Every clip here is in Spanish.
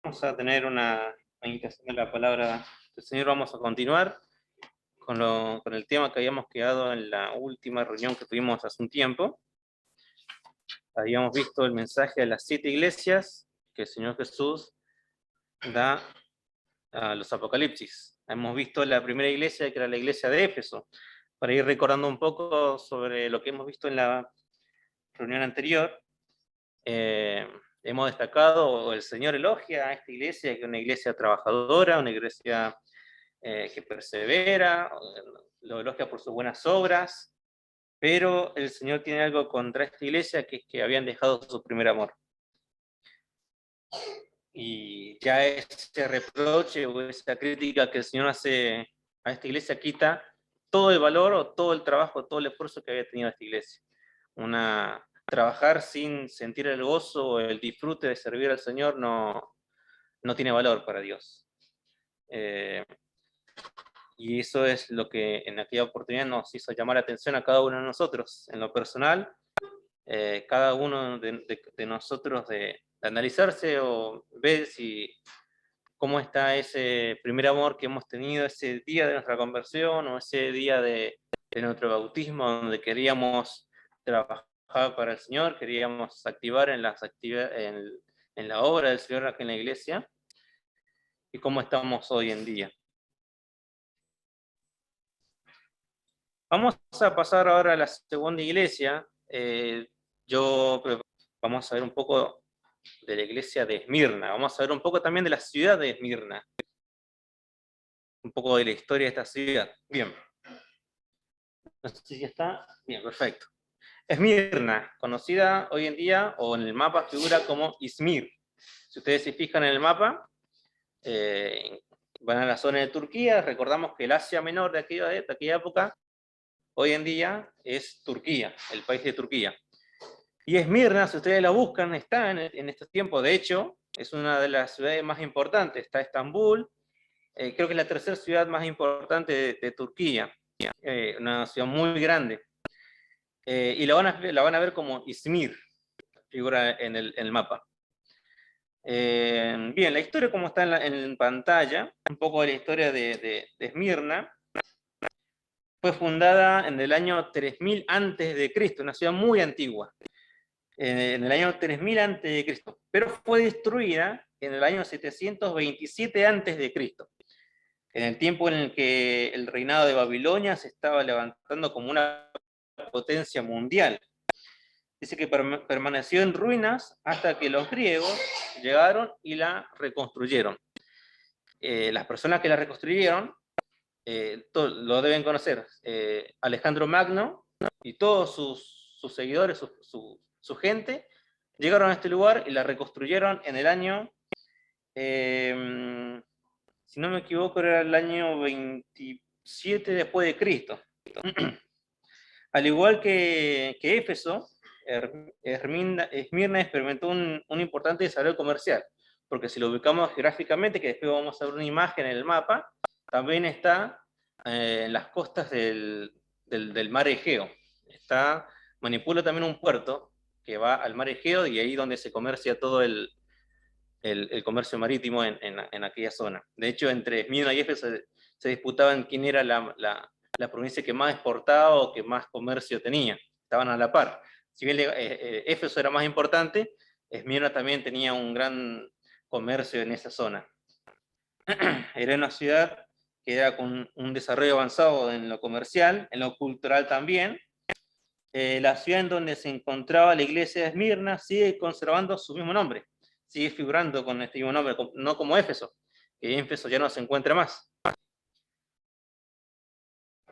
a tener una meditación de la palabra del Señor. Vamos a continuar con el tema que habíamos quedado en la última reunión que tuvimos hace un tiempo. Habíamos visto el mensaje de las 7 iglesias que el Señor Jesús da a los Apocalipsis. Hemos visto la primera iglesia, que era la iglesia de Éfeso, para ir recordando un poco sobre lo que hemos visto en la reunión anterior. Hemos destacado, o el Señor elogia a esta iglesia, que es una iglesia trabajadora, una iglesia que persevera, lo elogia por sus buenas obras, pero el Señor tiene algo contra esta iglesia, que es que habían dejado su primer amor. Y ya ese reproche o esa crítica que el Señor hace a esta iglesia quita todo el valor o todo el trabajo, todo el esfuerzo que había tenido esta iglesia. Trabajar sin sentir el gozo o el disfrute de servir al Señor no tiene valor para Dios. Y eso es lo que en aquella oportunidad nos hizo llamar la atención a cada uno de nosotros. En lo personal, cada uno de nosotros de analizarse o ver cómo está ese primer amor que hemos tenido ese día de nuestra conversión o ese día de nuestro bautismo, donde queríamos trabajar para el Señor, queríamos activar en la obra del Señor aquí en la iglesia, y cómo estamos hoy en día. Vamos a pasar ahora a la segunda iglesia. Vamos a ver un poco de la iglesia de Esmirna. Vamos a ver un poco también de la ciudad de Esmirna. Un poco de la historia de esta ciudad. Bien. No sé si ya está. Bien, perfecto. Esmirna, conocida hoy en día, o en el mapa figura como Izmir. Si ustedes se fijan en el mapa, van a la zona de Turquía. Recordamos que el Asia Menor de aquella época, hoy en día, es Turquía, el país de Turquía. Y Esmirna, si ustedes la buscan, está en estos tiempos. De hecho, es una de las ciudades más importantes. Está Estambul, creo que es la tercera ciudad más importante de Turquía. Una ciudad muy grande. Y la van a ver como Izmir, figura en el mapa. Bien, la historia como está en pantalla, un poco de la historia de Esmirna. Fue fundada en el año 3000 a.C., una ciudad muy antigua. En el año 3000 a.C., pero fue destruida en el año 727 a.C., en el tiempo en el que el reinado de Babilonia se estaba levantando como una potencia mundial. Dice que permaneció en ruinas hasta que los griegos llegaron y la reconstruyeron. Las personas que la reconstruyeron lo deben conocer. Alejandro Magno y todos sus seguidores, su gente, llegaron a este lugar y la reconstruyeron en el año, si no me equivoco, era el año 27 después de Cristo. Al igual que Éfeso, Esmirna experimentó un importante desarrollo comercial, porque si lo ubicamos geográficamente, que después vamos a ver una imagen en el mapa, también está en las costas del mar Egeo. Manipula también un puerto que va al mar Egeo, y ahí donde se comercia todo el comercio marítimo en aquella zona. De hecho, entre Esmirna y Éfeso se disputaban quién era la provincia que más exportaba o que más comercio tenía. Estaban a la par. Si bien Éfeso era más importante, Esmirna también tenía un gran comercio en esa zona. Era una ciudad que era con un desarrollo avanzado en lo comercial, en lo cultural también. La ciudad en donde se encontraba la iglesia de Esmirna sigue conservando su mismo nombre, sigue figurando con este mismo nombre, no como Éfeso, que Éfeso ya no se encuentra más.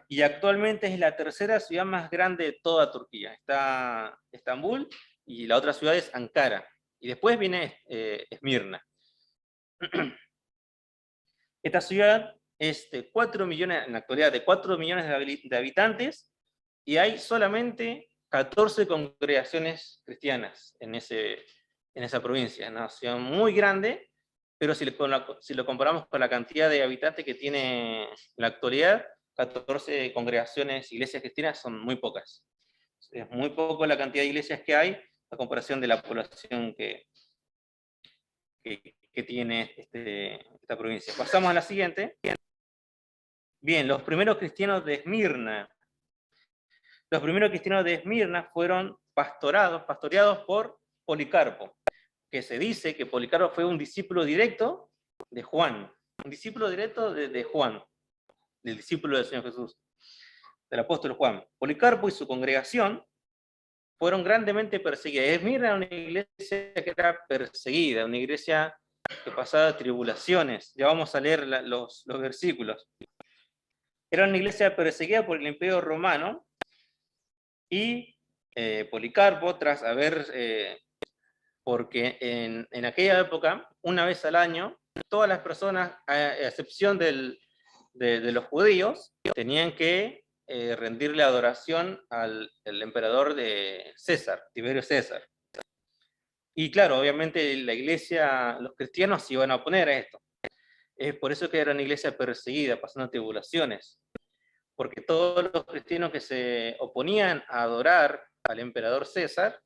Y actualmente es la tercera ciudad más grande de toda Turquía. Está Estambul y la otra ciudad es Ankara. Y después viene Esmirna. Esta ciudad es de 4 millones, en la actualidad, de 4 millones de habitantes, y hay solamente 14 congregaciones cristianas en esa provincia. Es una ciudad muy grande, pero si lo comparamos con la cantidad de habitantes que tiene en la actualidad, 14 congregaciones, iglesias cristianas, son muy pocas. Es muy poco la cantidad de iglesias que hay a comparación de la población que que tiene esta provincia. Pasamos a la siguiente. Bien, los primeros cristianos de Esmirna. Los primeros cristianos de Esmirna fueron pastoreados por Policarpo, que se dice que Policarpo fue un discípulo directo de Juan, un discípulo directo de Juan, del discípulo del Señor Jesús, del apóstol Juan. Policarpo y su congregación fueron grandemente perseguidas. Esmirna era una iglesia que era perseguida, una iglesia que pasaba tribulaciones. Ya vamos a leer los versículos. Era una iglesia perseguida por el Imperio Romano, y Policarpo, tras haber, porque en aquella época, una vez al año, todas las personas, a excepción de los judíos, tenían que rendirle adoración al emperador de César, Tiberio César. Y claro, obviamente la iglesia, los cristianos se iban a oponer a esto. Es por eso que era una iglesia perseguida, pasando tribulaciones. Porque todos los cristianos que se oponían a adorar al emperador César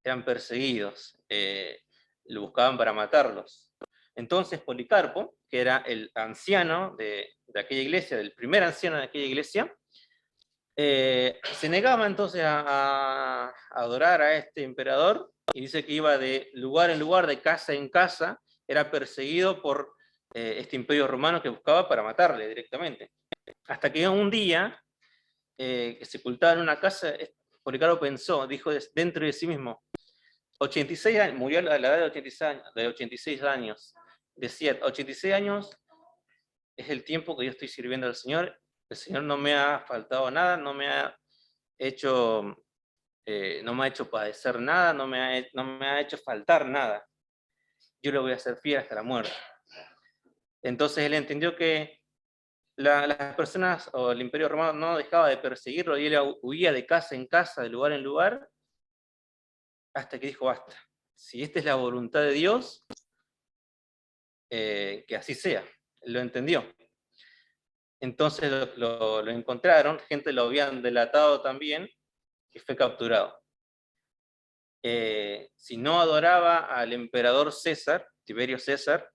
eran perseguidos, lo buscaban para matarlos. Entonces Policarpo, que era el anciano de aquella iglesia, el primer anciano de aquella iglesia, se negaba entonces a adorar a este emperador, y dice que iba de lugar en lugar, de casa en casa, era perseguido por este imperio romano que buscaba para matarle directamente. Hasta que un día, que se ocultaba en una casa, Policarpo pensó, dijo dentro de sí mismo, 86 años, murió a la edad de 86 años, decía, 86 años es el tiempo que yo estoy sirviendo al Señor, el Señor no me ha faltado nada, no me ha hecho padecer nada, no me ha hecho faltar nada, yo le voy a hacer fiel hasta la muerte. Entonces él entendió que las personas o el Imperio Romano no dejaba de perseguirlo, y él huía de casa en casa, de lugar en lugar, hasta que dijo, basta, si esta es la voluntad de Dios, que así sea. Él lo entendió. Entonces lo encontraron, gente lo habían delatado también, y fue capturado. Si no adoraba al emperador César, Tiberio César,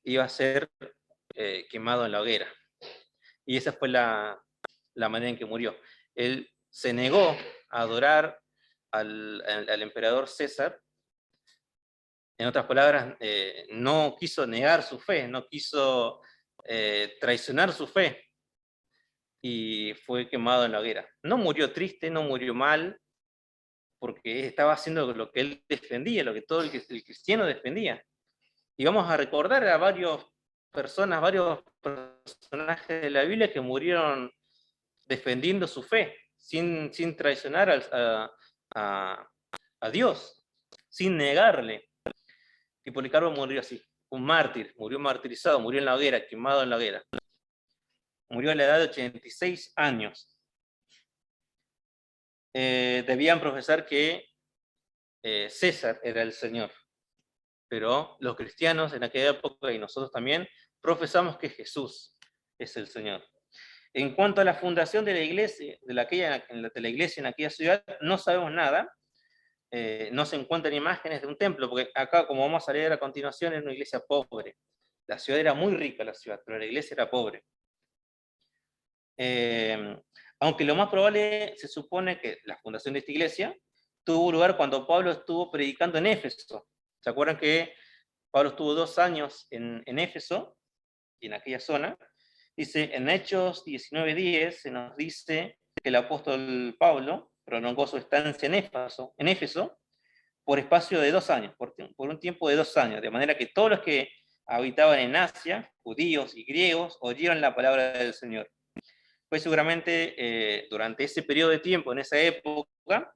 iba a ser quemado en la hoguera. Y esa fue la manera en que murió. Él se negó a adorar al emperador César. En otras palabras, no quiso negar su fe, no quiso traicionar su fe, y fue quemado en la hoguera. No murió triste, no murió mal, porque estaba haciendo lo que él defendía, lo que todo el cristiano defendía. Y vamos a recordar a varios personajes de la Biblia que murieron defendiendo su fe, sin traicionar a Dios, sin negarle. Y Policarpo murió así, un mártir, murió martirizado, murió en la hoguera, quemado en la hoguera. Murió a la edad de 86 años. Debían profesar que César era el Señor, pero los cristianos en aquella época, y nosotros también, profesamos que Jesús es el Señor. En cuanto a la fundación de la iglesia, de la iglesia en aquella ciudad, no sabemos nada. No se encuentran imágenes de un templo, porque acá, como vamos a leer a continuación, es una iglesia pobre. La ciudad era muy rica, la ciudad, pero la iglesia era pobre. Aunque lo más probable, se supone que la fundación de esta iglesia tuvo lugar cuando Pablo estuvo predicando en Éfeso. ¿Se acuerdan que Pablo estuvo 2 años en Éfeso, y en aquella zona? Dice, en Hechos 19:10 se nos dice que el apóstol Pablo prolongó su estancia en Éfeso por espacio de 2 años, por un tiempo de 2 años, de manera que todos los que habitaban en Asia, judíos y griegos, oyeron la palabra del Señor. Fue seguramente durante ese periodo de tiempo, en esa época,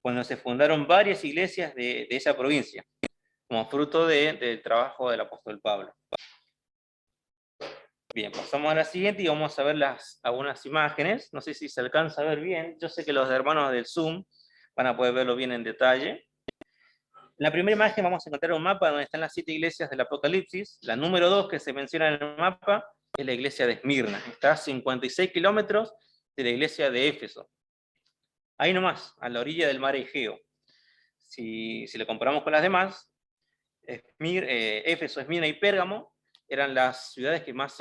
cuando se fundaron varias iglesias de esa provincia, como fruto del trabajo del apóstol Pablo. Bien, pasamos a la siguiente y vamos a ver algunas imágenes. No sé si se alcanza a ver bien. Yo sé que los hermanos del Zoom van a poder verlo bien en detalle. En la primera imagen vamos a encontrar un mapa donde están las 7 iglesias del Apocalipsis. La número 2 que se menciona en el mapa es la iglesia de Esmirna. Está a 56 kilómetros de la iglesia de Éfeso. Ahí nomás, a la orilla del mar Egeo. Si lo comparamos con las demás, Éfeso, Esmirna y Pérgamo eran las ciudades que más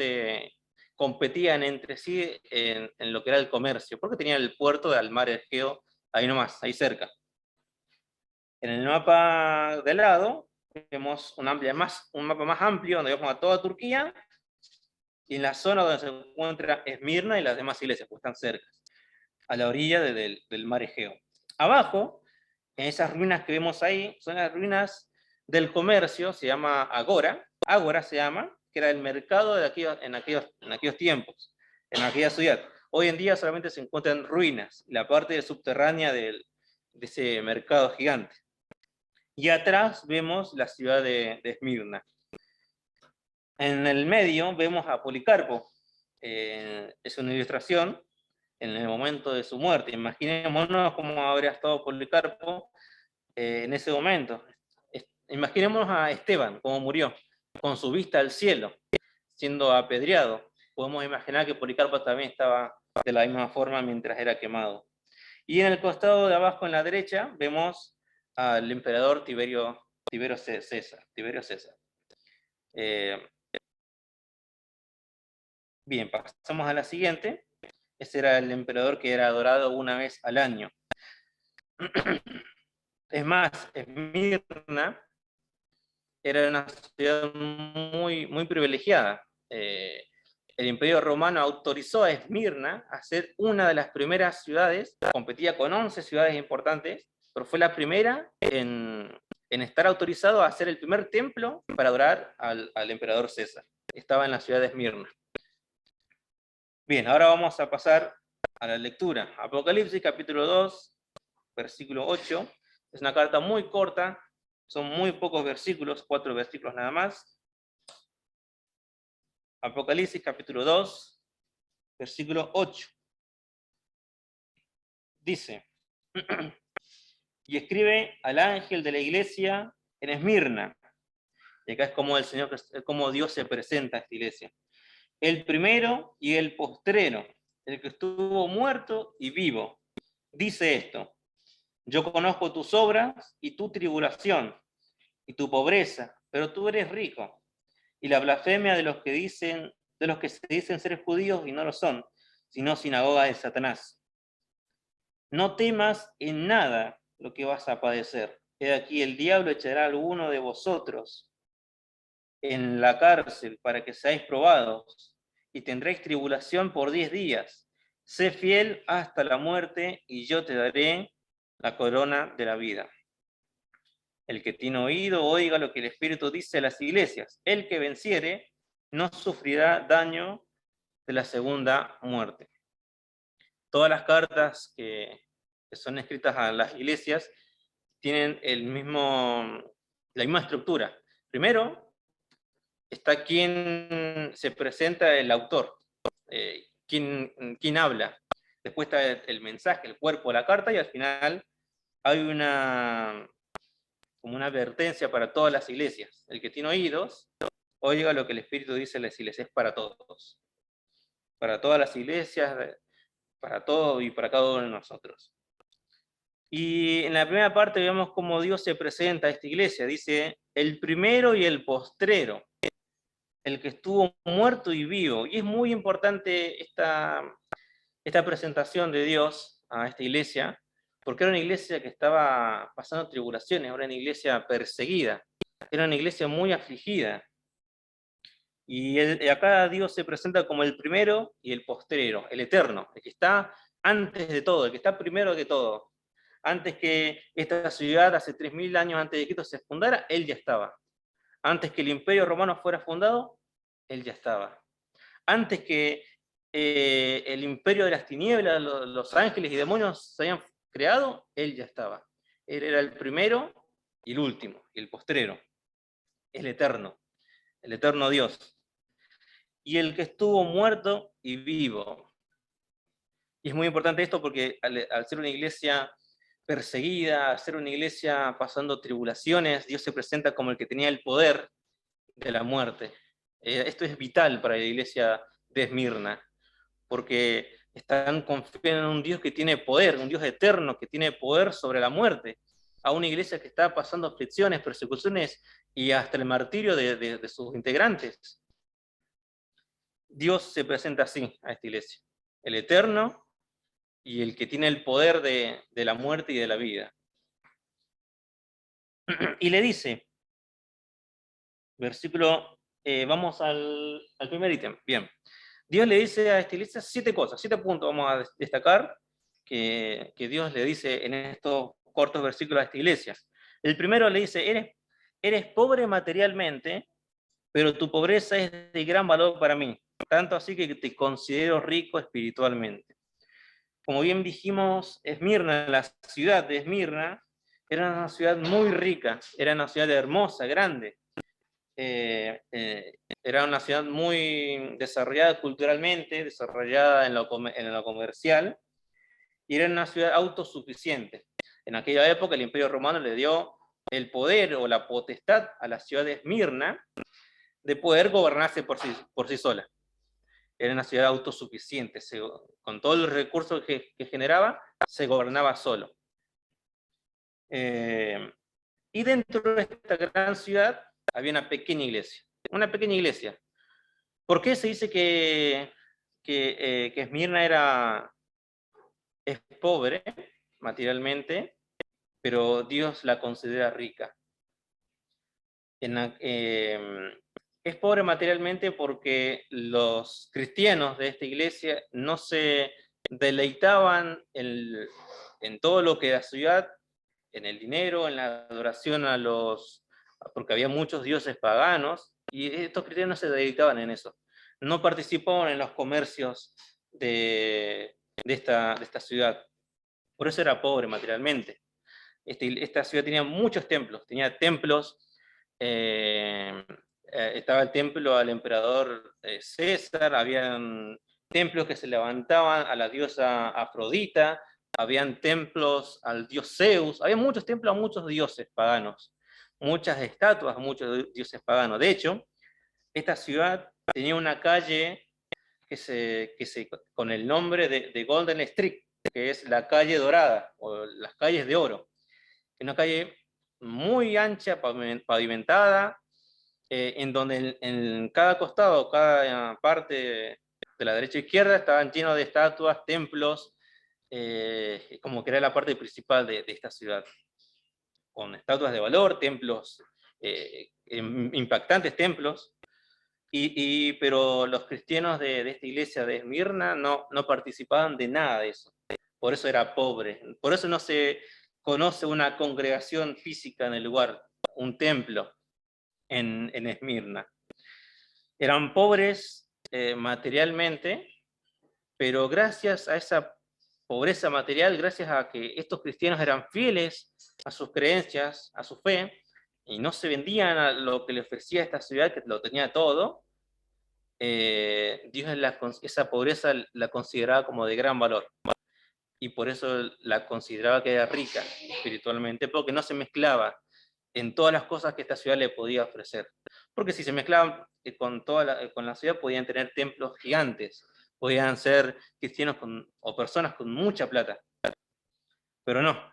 competían entre sí en lo que era el comercio, porque tenían el puerto del mar Egeo ahí nomás, ahí cerca. En el mapa de lado vemos un mapa más amplio donde vemos a toda Turquía, y en la zona donde se encuentra Esmirna y las demás iglesias, pues están cerca, a la orilla del mar Egeo. Abajo, en esas ruinas que vemos ahí, son las ruinas del comercio, se llama Ágora se llama, que era el mercado en aquellos tiempos, en aquella ciudad. Hoy en día solamente se encuentran ruinas, la parte subterránea de ese mercado gigante. Y atrás vemos la ciudad de Esmirna. En el medio vemos a Policarpo. Es una ilustración en el momento de su muerte. Imaginémonos cómo habría estado Policarpo en ese momento. Imaginémonos a Esteban, cómo murió, con su vista al cielo, siendo apedreado. Podemos imaginar que Policarpo también estaba de la misma forma mientras era quemado. Y en el costado de abajo, en la derecha, vemos al emperador Tiberio César. Bien, pasamos a la siguiente. Ese era el emperador que era adorado una vez al año. Es más, Esmirna era una ciudad muy privilegiada. El Imperio Romano autorizó a Esmirna a ser una de las primeras ciudades, competía con 11 ciudades importantes, pero fue la primera en estar autorizado a hacer el primer templo para adorar al emperador César. Estaba en la ciudad de Esmirna. Bien, ahora vamos a pasar a la lectura. Apocalipsis capítulo 2, versículo 8. Es una carta muy corta, son muy pocos versículos, 4 versículos nada más. Apocalipsis capítulo 2, versículo 8. Dice, y escribe al ángel de la iglesia en Esmirna. Y acá es como Dios se presenta a esta iglesia. El primero y el postrero, el que estuvo muerto y vivo, dice esto: yo conozco tus obras y tu tribulación y tu pobreza, pero tú eres rico, y la blasfemia de los que se dicen ser judíos y no lo son, sino sinagoga de Satanás. No temas en nada lo que vas a padecer. He aquí, el diablo echará a alguno de vosotros en la cárcel para que seáis probados, y tendréis tribulación por 10 días. Sé fiel hasta la muerte, y yo te daré la corona de la vida. El que tiene oído, oiga lo que el Espíritu dice a las iglesias. El que venciere no sufrirá daño de la segunda muerte. Todas las cartas que son escritas a las iglesias tienen la misma estructura. Primero está quien se presenta, el autor, quien habla. Después está el mensaje, el cuerpo de la carta, y al final hay como una advertencia para todas las iglesias. El que tiene oídos, oiga lo que el Espíritu dice a las iglesias. Es para todos. Para todas las iglesias, para todo y para cada uno de nosotros. Y en la primera parte vemos cómo Dios se presenta a esta iglesia. Dice, el primero y el postrero, el que estuvo muerto y vivo. Y es muy importante esta presentación de Dios a esta iglesia, porque era una iglesia que estaba pasando tribulaciones, era una iglesia perseguida, era una iglesia muy afligida. Y acá Dios se presenta como el primero y el postrero, el eterno, el que está antes de todo, el que está primero que todo. Antes que esta ciudad, hace 3000 años antes de que esto se fundara, Él ya estaba. Antes que el Imperio Romano fuera fundado, Él ya estaba. Antes que el imperio de las tinieblas, los ángeles y demonios se hayan creado, Él ya estaba. Él era el primero y el último, y el postrero, el eterno Dios. Y el que estuvo muerto y vivo. Y es muy importante esto porque al ser una iglesia perseguida, al ser una iglesia pasando tribulaciones, Dios se presenta como el que tenía el poder de la muerte. Esto es vital para la iglesia de Esmirna, porque están confiando en un Dios que tiene poder, un Dios eterno que tiene poder sobre la muerte. a una iglesia que está pasando aflicciones, persecuciones y hasta el martirio de sus integrantes. Dios se presenta así a esta iglesia, el eterno y el que tiene el poder de la muerte y de la vida. Y le dice, versículo, vamos al primer ítem, bien. Dios le dice a esta iglesia 7 cosas, 7 puntos vamos a destacar que Dios le dice en estos cortos versículos a esta iglesia. El primero le dice, eres pobre materialmente, pero tu pobreza es de gran valor para mí, tanto así que te considero rico espiritualmente. Como bien dijimos, Esmirna, la ciudad de Esmirna, era una ciudad muy rica, era una ciudad hermosa, grande. Era una ciudad muy desarrollada culturalmente, desarrollada en lo comercial, y era una ciudad autosuficiente. En aquella época el Imperio Romano le dio el poder o la potestad a la ciudad de Esmirna de poder gobernarse por sí sola. Era una ciudad autosuficiente, con todos los recursos que generaba, se gobernaba solo. Y dentro de esta gran ciudad había una pequeña iglesia. ¿Por qué se dice que Esmirna es pobre materialmente, pero Dios la considera rica? Es pobre materialmente porque los cristianos de esta iglesia no se deleitaban en todo lo que la ciudad, en el dinero, en la adoración porque había muchos dioses paganos, y estos cristianos no se dedicaban en eso. No participaban en los comercios de esta ciudad. Por eso era pobre materialmente. Esta ciudad tenía muchos templos, estaba el templo al emperador César, habían templos que se levantaban a la diosa Afrodita, habían templos al dios Zeus, había muchos templos a muchos dioses paganos, muchas estatuas a muchos dioses paganos. De hecho, esta ciudad tenía una calle con el nombre de Golden Street, que es la calle dorada, o las calles de oro. Una calle muy ancha, pavimentada, en donde en cada costado, cada parte de la derecha e izquierda estaban llenos de estatuas, templos, como que era la parte principal de esta ciudad, con estatuas de valor, templos, impactantes templos, pero los cristianos de esta iglesia de Esmirna no participaban de nada de eso. Por eso era pobre, por eso no se conoce una congregación física en el lugar, un templo en Esmirna. Eran pobres materialmente, pero gracias a esa pobreza material, gracias a que estos cristianos eran fieles a sus creencias, a su fe, y no se vendían a lo que le ofrecía esta ciudad, que lo tenía todo, Dios esa pobreza la consideraba como de gran valor. Y por eso la consideraba que era rica espiritualmente, porque no se mezclaba en todas las cosas que esta ciudad le podía ofrecer. Porque si se mezclaban con la ciudad, podían tener templos gigantes, podían ser cristianos o personas con mucha plata. Pero no,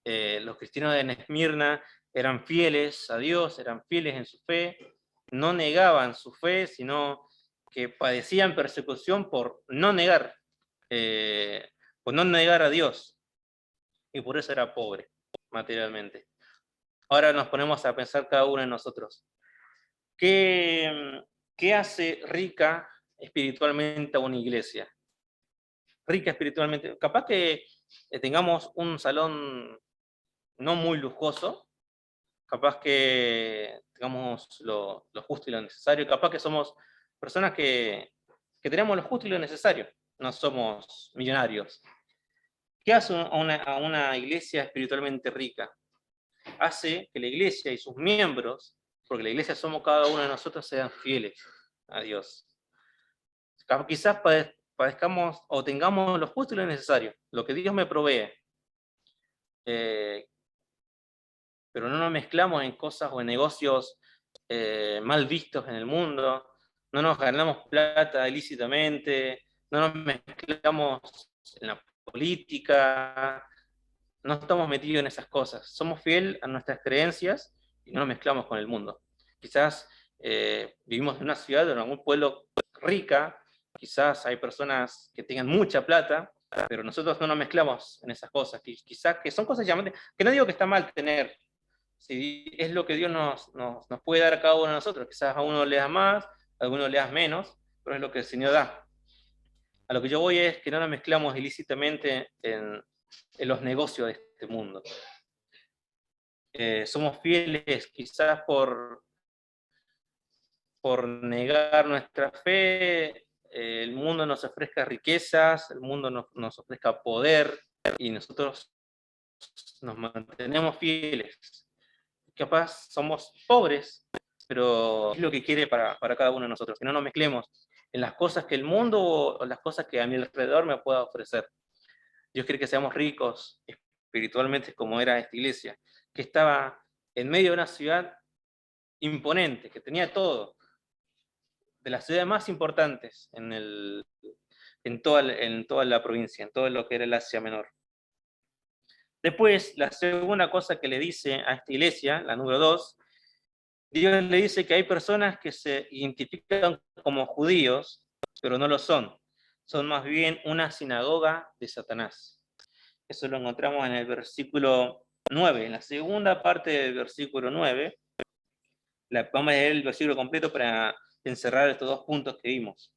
los cristianos de Esmirna eran fieles a Dios, eran fieles en su fe, no negaban su fe, sino que padecían persecución por no negar a Dios, y por eso era pobre materialmente. Ahora nos ponemos a pensar cada uno de nosotros. ¿Qué hace rica espiritualmente a una iglesia? Rica espiritualmente. Capaz que tengamos un salón no muy lujoso, capaz que tengamos lo justo y lo necesario, capaz que somos personas que tenemos lo justo y lo necesario, no somos millonarios. ¿Qué hace a una iglesia espiritualmente rica? Hace que la iglesia y sus miembros, porque la iglesia somos cada uno de nosotros, sean fieles a Dios. Quizás padezcamos o tengamos lo justo y lo necesario, lo que Dios me provee, pero no nos mezclamos en cosas o en negocios mal vistos en el mundo, no nos ganamos plata ilícitamente, no nos mezclamos en la política, no estamos metidos en esas cosas. Somos fieles a nuestras creencias y no nos mezclamos con el mundo. Quizás vivimos en una ciudad o en algún pueblo rica, quizás hay personas que tengan mucha plata, pero nosotros no nos mezclamos en esas cosas. Quizás que son cosas llamantes, que no digo que está mal tener, si es lo que Dios nos puede dar a cada uno de nosotros. Quizás a uno le da más, a alguno le das menos, pero es lo que el Señor da. A lo que yo voy es que no nos mezclamos ilícitamente en los negocios de este mundo. Somos fieles quizás por negar nuestra fe, el mundo nos ofrezca riquezas, el mundo nos ofrezca poder, y nosotros nos mantenemos fieles. Capaz somos pobres, pero es lo que quiere para cada uno de nosotros, que no nos mezclemos en las cosas que el mundo o las cosas que a mi alrededor me pueda ofrecer. Dios quiere que seamos ricos espiritualmente, como era esta iglesia, que estaba en medio de una ciudad imponente, que tenía todo, de las ciudades más importantes en toda la provincia, en todo lo que era el Asia Menor. Después, la segunda cosa que le dice a esta iglesia, la número 2, Dios le dice que hay personas que se identifican como judíos, pero no lo son. Son más bien una sinagoga de Satanás. Eso lo encontramos en el versículo 9, en la segunda parte del versículo 9. Vamos a leer el versículo completo para encerrar estos dos puntos que vimos.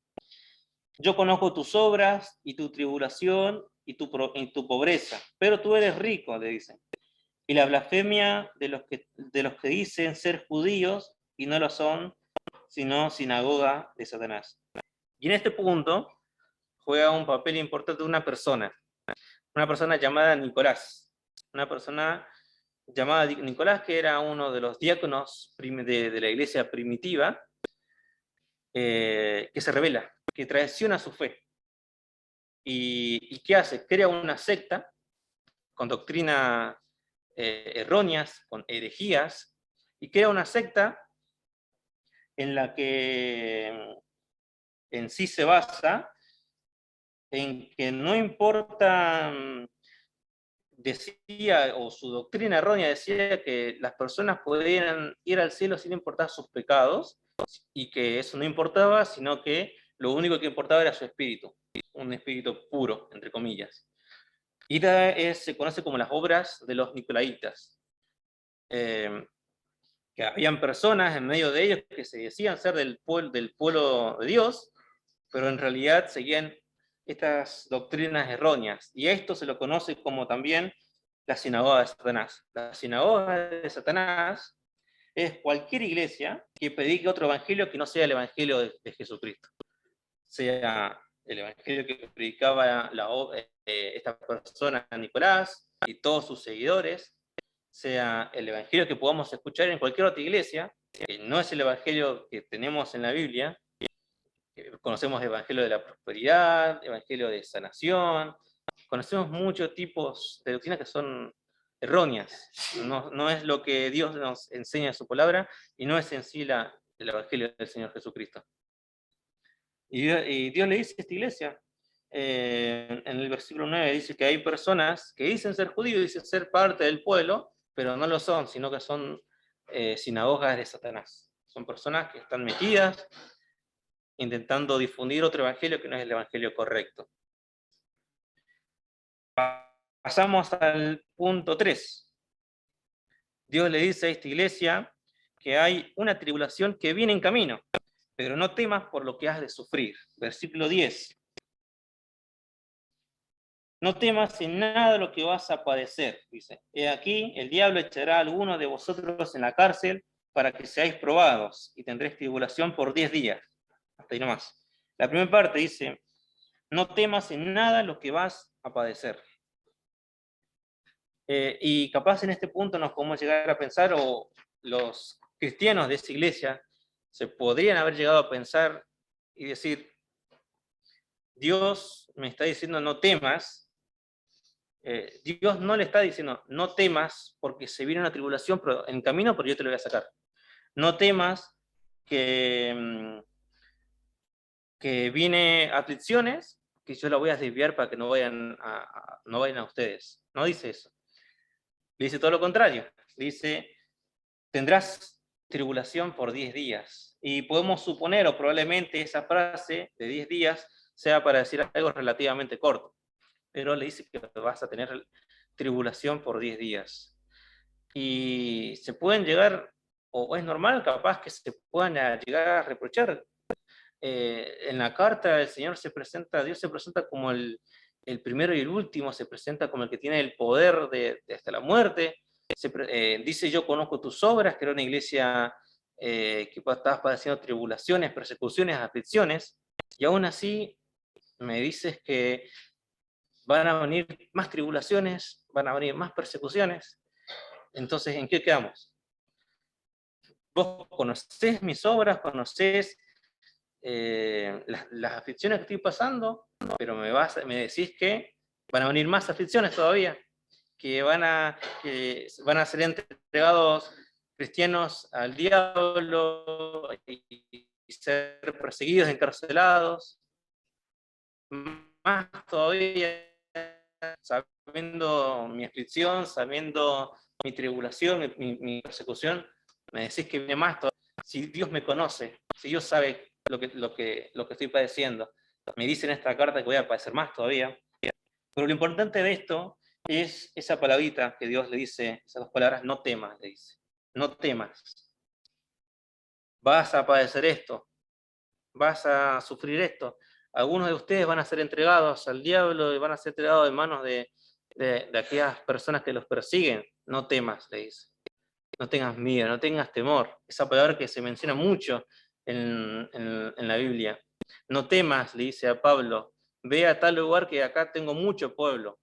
Yo conozco tus obras y tu tribulación y tu pobreza, pero tú eres rico, le dicen. Y la blasfemia de los que dicen ser judíos y no lo son, sino sinagoga de Satanás. Y en este punto juega un papel importante una persona llamada Nicolás, una persona llamada Nicolás, que era uno de los diáconos de la iglesia primitiva, que se rebela, que traiciona su fe. ¿Y qué hace? Crea una secta con doctrinas erróneas, con herejías, y crea una secta en la que en sí se basa en que no importa, decía, o su doctrina errónea decía que las personas podían ir al cielo sin importar sus pecados, y que eso no importaba, sino que lo único que importaba era su espíritu, un espíritu puro, entre comillas. Y se conoce como las obras de los nicolaitas, que habían personas en medio de ellos que se decían ser del pueblo de Dios, pero en realidad seguían estas doctrinas erróneas, y esto se lo conoce como también la sinagoga de Satanás. La sinagoga de Satanás es cualquier iglesia que predique otro evangelio que no sea el evangelio de Jesucristo, sea el evangelio que predicaba esta persona, Nicolás, y todos sus seguidores, sea el evangelio que podamos escuchar en cualquier otra iglesia, que no es el evangelio que tenemos en la Biblia. Conocemos evangelio de la prosperidad, evangelio de sanación, conocemos muchos tipos de doctrinas que son erróneas, no es lo que Dios nos enseña en su palabra, y no es en sí el evangelio del Señor Jesucristo. Y Dios le dice a esta iglesia, en el versículo 9, dice que hay personas que dicen ser judíos, dicen ser parte del pueblo, pero no lo son, sino que son sinagogas de Satanás. Son personas que están metidas intentando difundir otro evangelio que no es el evangelio correcto. Pasamos al punto 3. Dios le dice a esta iglesia que hay una tribulación que viene en camino, pero no temas por lo que has de sufrir. Versículo 10. No temas en nada lo que vas a padecer, dice. He aquí, el diablo echará a algunos de vosotros en la cárcel para que seáis probados, y tendréis tribulación por 10 días. Hasta ahí nomás. La primera parte dice, no temas en nada lo que vas a padecer. Y capaz en este punto nos podemos llegar a pensar, o los cristianos de esa iglesia se podrían haber llegado a pensar y decir, Dios me está diciendo no temas. Dios no le está diciendo no temas porque se viene una tribulación en camino, pero yo te lo voy a sacar. No temas que viene aflicciones, que yo la voy a desviar para que no vayan a ustedes. No dice eso. Le dice todo lo contrario. Le dice, tendrás tribulación por 10 días. Y podemos suponer, o probablemente esa frase de 10 días sea para decir algo relativamente corto. Pero le dice que vas a tener tribulación por 10 días. Y se pueden llegar, o es normal capaz que se puedan llegar a reprochar. En la carta el Señor se presenta, Dios se presenta como el primero y el último, se presenta como el que tiene el poder de hasta la muerte. Dice, yo conozco tus obras, que era una iglesia que estabas padeciendo tribulaciones, persecuciones, aflicciones, y aún así me dices que van a venir más tribulaciones, van a venir más persecuciones. Entonces, ¿en qué quedamos? Vos conocés mis obras, conocés las aflicciones que estoy pasando, pero me decís que van a venir más aflicciones todavía, que van a ser entregados cristianos al diablo y ser perseguidos, encarcelados, más todavía, sabiendo mi aflicción, sabiendo mi tribulación, mi persecución, me decís que viene más todavía. Si Dios me conoce, si Dios sabe lo que estoy padeciendo, me dice en esta carta que voy a padecer más todavía. Pero lo importante de esto es esa palabrita que Dios le dice, esas dos palabras, no temas, le dice. No temas. Vas a padecer esto, vas a sufrir esto. Algunos de ustedes van a ser entregados al diablo y van a ser entregados en manos de aquellas personas que los persiguen. No temas, le dice. No tengas miedo, no tengas temor. Esa palabra que se menciona mucho en la Biblia. No temas, le dice a Pablo. Ve a tal lugar que acá tengo mucho pueblo.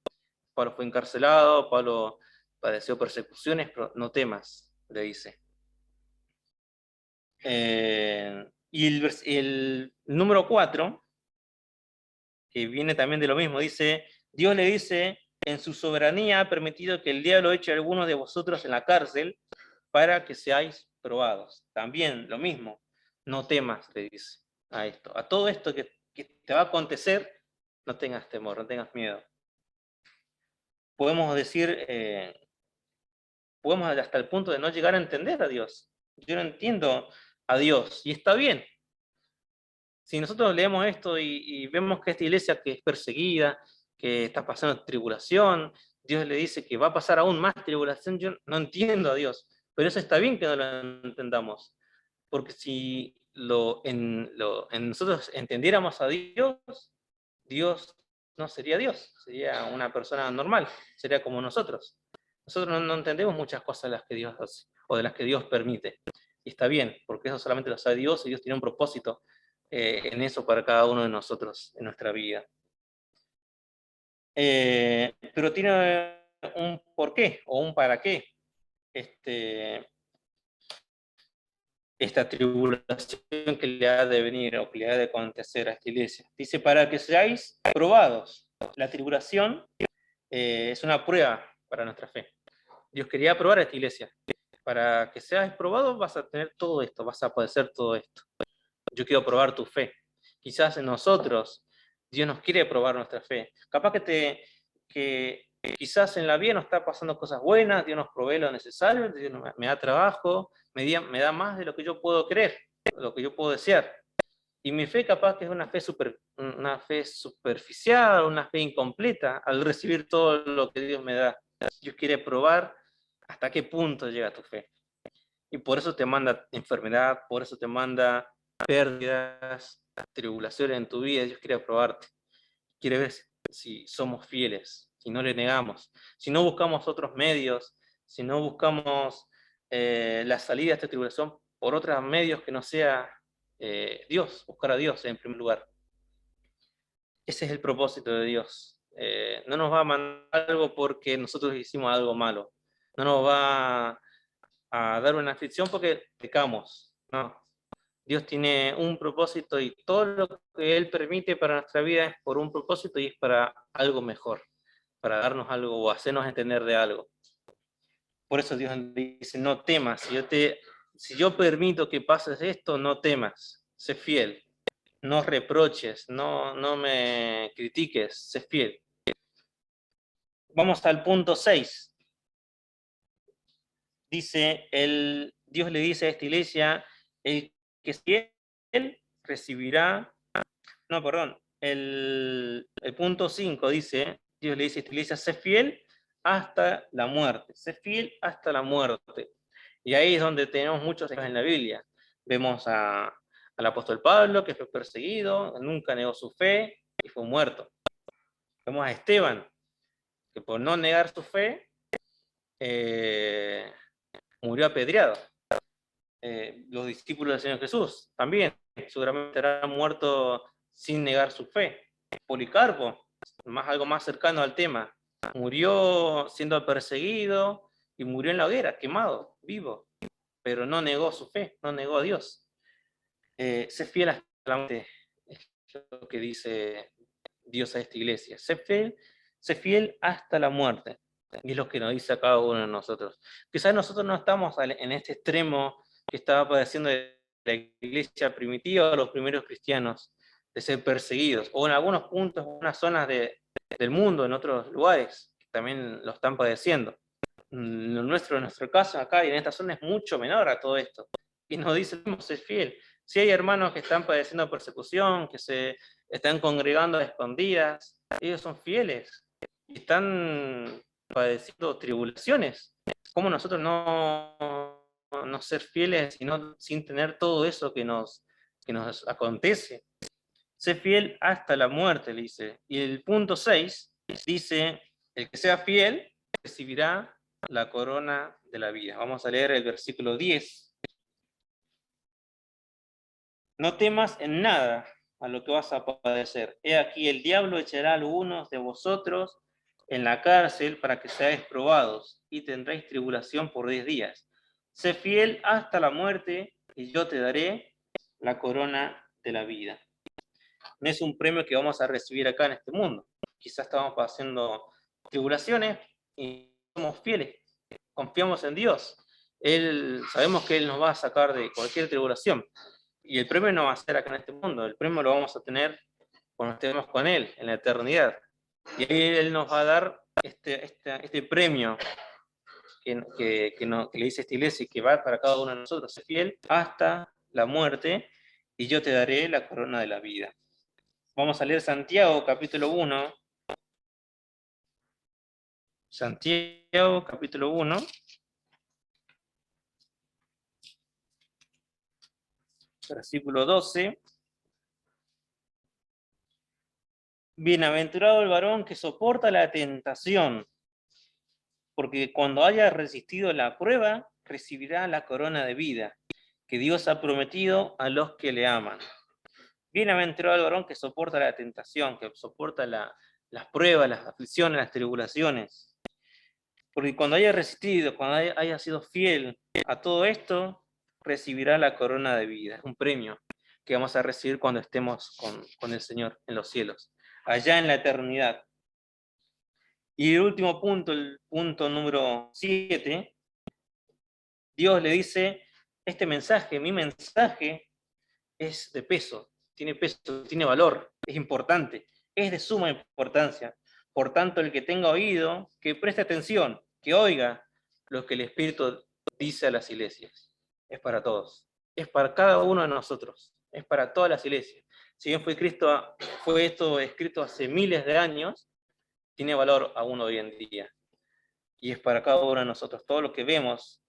Pablo fue encarcelado, Pablo padeció persecuciones, pero no temas, le dice. Y el número 4, que viene también de lo mismo, dice, Dios le dice, en su soberanía ha permitido que el diablo eche a algunos de vosotros en la cárcel para que seáis probados. También lo mismo, no temas, le dice a esto. A todo esto que te va a acontecer, no tengas temor, no tengas miedo. Podemos decir, podemos hasta el punto de no llegar a entender a Dios. Yo no entiendo a Dios, y está bien. Si nosotros leemos esto y vemos que esta iglesia que es perseguida, que está pasando tribulación, Dios le dice que va a pasar aún más tribulación, yo no entiendo a Dios, pero eso está bien que no lo entendamos, porque si en nosotros entendiéramos a Dios, Dios no sería Dios, sería una persona normal, sería como nosotros. Nosotros no entendemos muchas cosas de las que Dios hace, o de las que Dios permite. Y está bien, porque eso solamente lo sabe Dios, y Dios tiene un propósito en eso para cada uno de nosotros, en nuestra vida. Pero tiene un porqué, o un para qué, esta tribulación que le ha de venir, o que le ha de acontecer a esta iglesia. Dice, para que seáis probados. La tribulación es una prueba para nuestra fe. Dios quería probar a esta iglesia. Para que seas probado vas a tener todo esto, vas a padecer todo esto. Yo quiero probar tu fe. Quizás en nosotros, Dios nos quiere probar nuestra fe. Capaz que quizás en la vida nos está pasando cosas buenas, Dios nos provee lo necesario, Dios me da trabajo, me da más de lo que yo puedo creer, lo que yo puedo desear. Y mi fe capaz que es una fe superficial, una fe incompleta al recibir todo lo que Dios me da. Dios quiere probar hasta qué punto llega tu fe. Y por eso te manda enfermedad, por eso te manda pérdidas, tribulaciones en tu vida. Dios quiere probarte. Quiere ver si somos fieles, si no le negamos, si no buscamos otros medios, si no buscamos la salida de esta tribulación por otros medios que no sea Dios, buscar a Dios en primer lugar. Ese es el propósito de Dios. No nos va a mandar algo porque nosotros hicimos algo malo. No nos va a dar una aflicción porque pecamos. No. Dios tiene un propósito y todo lo que Él permite para nuestra vida es por un propósito y es para algo mejor, para darnos algo o hacernos entender de algo. Por eso Dios dice, no temas. Si yo permito que pases esto, no temas. Sé fiel. No reproches, no me critiques, sé fiel. Vamos al punto 6. Dios le dice a esta iglesia, el que es fiel recibirá, no, perdón, el punto 5 dice, Dios le dice a esta iglesia, sé fiel hasta la muerte, sé fiel hasta la muerte. Y ahí es donde tenemos muchos ejemplos en la Biblia. Vemos al apóstol Pablo, que fue perseguido, nunca negó su fe y fue muerto. Vemos a Esteban, que por no negar su fe, murió apedreado. Los discípulos del Señor Jesús también seguramente habrán muerto sin negar su fe. Policarpo, algo más cercano al tema, murió siendo perseguido y murió en la hoguera, quemado, vivo, pero no negó su fe, no negó a Dios. Sé fiel hasta la muerte, es lo que dice Dios a esta iglesia. Sé fiel hasta la muerte. Y es lo que nos dice a cada uno de nosotros. Quizás nosotros no estamos en este extremo que estaba padeciendo la iglesia primitiva o los primeros cristianos, de ser perseguidos, o en algunos puntos, en unas zonas del mundo, en otros lugares, que también lo están padeciendo. En nuestro caso acá y en esta zona es mucho menor a todo esto. Y nos dice, ser fiel. Si hay hermanos que están padeciendo persecución, que se están congregando a escondidas, ellos son fieles y están padeciendo tribulaciones. ¿Cómo nosotros no ser fieles sin tener todo eso que nos acontece? Sé fiel hasta la muerte, le dice. Y el punto 6 dice, el que sea fiel recibirá la corona de la vida. Vamos a leer el versículo 10. No temas en nada a lo que vas a padecer. He aquí, el diablo echará a algunos de vosotros en la cárcel para que seáis probados, y tendréis tribulación por 10 días. Sé fiel hasta la muerte, y yo te daré la corona de la vida. No es un premio que vamos a recibir acá en este mundo. Quizás estamos pasando tribulaciones y somos fieles, confiamos en Dios. Sabemos que Él nos va a sacar de cualquier tribulación. Y el premio no va a ser acá en este mundo, el premio lo vamos a tener cuando estemos con Él, en la eternidad. Y ahí Él nos va a dar este premio que le dice esta iglesia y que va para cada uno de nosotros. Sé fiel hasta la muerte y yo te daré la corona de la vida. Vamos a leer Santiago capítulo 1. Santiago capítulo 1. Versículo 12. Bienaventurado el varón que soporta la tentación, porque cuando haya resistido la prueba, recibirá la corona de vida que Dios ha prometido a los que le aman. Bienaventurado el varón que soporta la tentación, que soporta las pruebas, las aflicciones, las tribulaciones. Porque cuando haya resistido, cuando haya sido fiel a todo esto, recibirá la corona de vida. Es un premio que vamos a recibir cuando estemos con el Señor en los cielos, allá en la eternidad. Y el último punto, el punto número 7, Dios le dice, este mensaje, mi mensaje, es de peso, tiene valor, es importante, es de suma importancia. Por tanto, el que tenga oído, que preste atención, que oiga lo que el Espíritu dice a las iglesias. Es para todos, es para cada uno de nosotros, es para todas las iglesias. Si bien fue esto escrito hace miles de años, tiene valor aún hoy en día. Y es para cada uno de nosotros. Todo lo que vemos,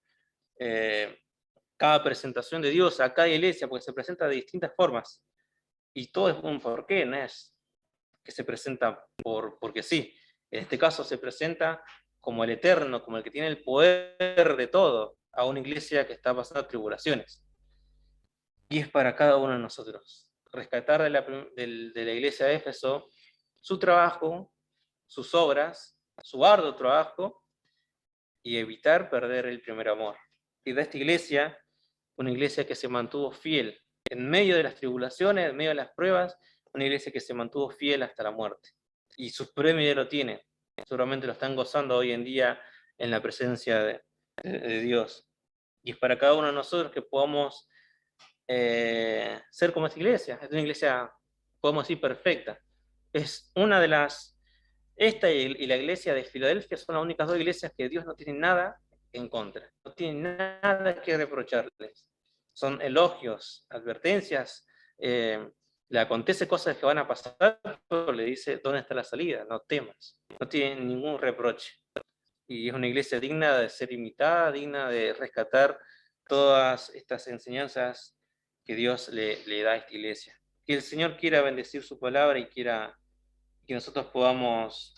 cada presentación de Dios a cada iglesia, porque se presenta de distintas formas. Y todo es un porqué, no es que se presenta porque sí. En este caso se presenta como el eterno, como el que tiene el poder de todo, a una iglesia que está pasando tribulaciones. Y es para cada uno de nosotros. Rescatar de la iglesia de Éfeso su trabajo, sus obras, su arduo trabajo, y evitar perder el primer amor. Y de esta iglesia, una iglesia que se mantuvo fiel en medio de las tribulaciones, en medio de las pruebas, una iglesia que se mantuvo fiel hasta la muerte. Y sus premios ya lo tienen. Seguramente lo están gozando hoy en día en la presencia de Dios. Y es para cada uno de nosotros que podamos ser como esta iglesia. Es una iglesia, podemos decir, perfecta. Es una de las... Esta y la iglesia de Filadelfia son las únicas dos iglesias que Dios no tiene nada en contra. No tienen nada que reprocharles. Son elogios, advertencias. Le acontece cosas que van a pasar, pero le dice, ¿dónde está la salida? No temas. No tienen ningún reproche. Y es una iglesia digna de ser imitada, digna de rescatar todas estas enseñanzas que Dios le da a esta iglesia. Que el Señor quiera bendecir su palabra y quiera que nosotros podamos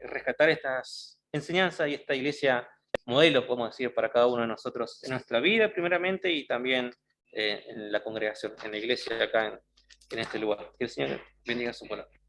rescatar estas enseñanzas y esta iglesia modelo, podemos decir, para cada uno de nosotros en nuestra vida primeramente y también en la congregación, en la iglesia acá en este lugar. Que el Señor bendiga su palabra.